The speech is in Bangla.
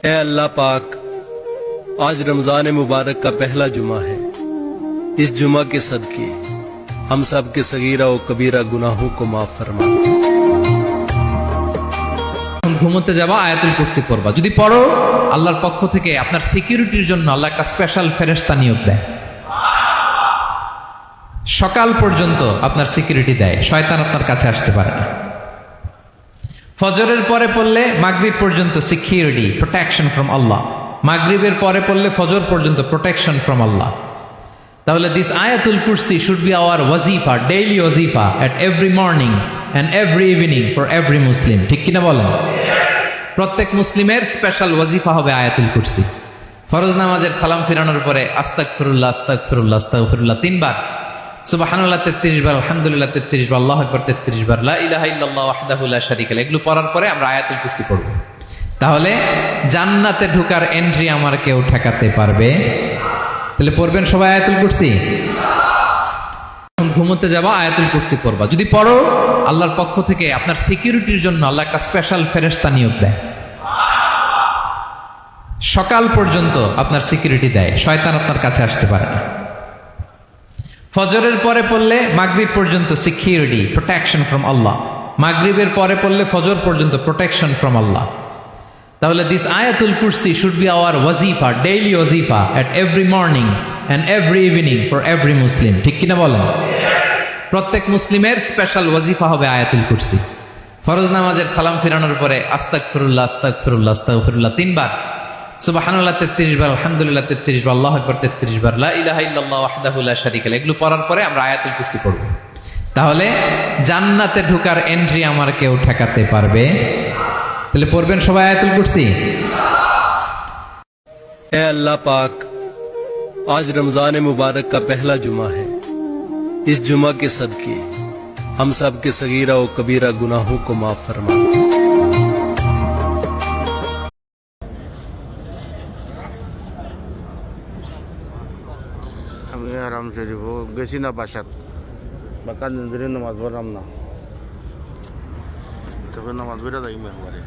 ए अल्लाह पाक, आज रमजान मुबारक का पहला जुमा है। इस जुमा के सदके हम सब के सगीरा व कबीरा गुनाहों को माफ फरमा। ঘুমোতে যাবা আয়াতুল কুরসি পড়বা। যদি পড়ো আল্লাহর পক্ষ থেকে আপনার সিকিউরিটির জন্য আল্লাহ একটা স্পেশাল ফেরেশতা নিয়োগ দেয়। সকাল পর্যন্ত আপনার সিকিউরিটি দেয়, শয়তান আপনার কাছে আসতে পারে না। ফজরের পরে পড়লে মাগরিব পর্যন্ত সিকিউরিটি, প্রোটেকশন ফ্রম আল্লাহ। মাগরিবের পরে পড়লে ফজর পর্যন্ত প্রোটেকশন ফ্রম আল্লাহ। তাহলে দিস আয়াতুল কুরসি শুড বি আওয়ার ওয়াজিফা, ডেইলি ওয়াজিফা at every morning and every evening for every Muslim. ঠিক কিনা বলেন? প্রত্যেক মুসলিমের স্পেশাল ওয়াজিফা হবে আয়াতুল কুরসি। ফরজ নামাজের সালাম ফিরানোর পরে আস্তাগফিরুল্লাহ আস্তাগফিরুল্লাহ আস্তাগফিরুল্লাহ 3 বার, সুবহানাল্লাহ 33 বার, আলহামদুলিল্লাহ 33 বার, আল্লাহু আকবার 33 বার, লা ইলাহা ইল্লাল্লাহ ওয়াহদাহু লা শারীকা লাহু, এগুলো পড়ার পরে আমরা আয়াতুল কুরসি পড়ব। তাহলে জান্নাতে ঢোকার এন্ট্রি আমার কেউ ঠেকাতে পারবে? তাহলে পড়বেন সবাই আয়াতুল কুরসি। ঘুমোতে যাবা আয়াতুল কুরসি পড়বা। যদি পড়ো আল্লাহর পক্ষ থেকে আপনার সিকিউরিটির জন্য আল্লাহ একটা স্পেশাল ফেরেশতা নিয়োগ দেয়। সকাল পর্যন্ত আপনার সিকিউরিটি দেয়, শয়তান আপনার কাছে আসতে পারে না। ফজরের পরে পড়লে মাগরিব পর্যন্ত সিকিউরিটি, প্রোটেকশন ফ্রম আল্লাহ। মাগরিবের পরে পড়লে ফজর পর্যন্ত প্রোটেকশন ফ্রম আল্লাহ। তাহলে দিস আয়াতুল কুরসি শুড বি আওয়ার ওয়াজিফা, ডেইলি ওয়াজিফা at every morning and every evening for every Muslim. ঠিক কিনা বলেন? প্রত্যেক মুসলিমের স্পেশাল ওয়াজিফা হবে আয়াতুল কুরসি। ফরজ নামাজের সালাম ফিরানোর পরে আস্তাগফিরুল্লাহ আস্তাগফিরুল্লাহ আস্তাগফিরুল্লাহ 3 বার, সুবহানাল্লাহ 33 বার, আলহামদুলিল্লাহ 33 বার, আল্লাহু আকবার 33 বার, লা ইলাহা ইল্লাল্লাহ ওয়াহদাহু লা শারীকা লাহু, এগুলো পড়ার পরে আমরা আয়াতুল কুরসি পড়ব। তাহলে জান্নাতে ঢোকার এন্ট্রি আমার কেউ ঠেকাতে পারবে? তাহলে পড়বেন সবাই আয়াতুল কুরসি। ए अल्लाह पाक, आज रमजान मुबारक का पहला जुमा है। इस जुमा के सदके हम सब के सगीरा व कबीरा गुनाहों को माफ फरमा। আমি আরাম শরীফ গেছি না বাসাত বা কান্দিন নামাজ পড়লাম না, তবে নামাজ বেড়া যাই একবারে।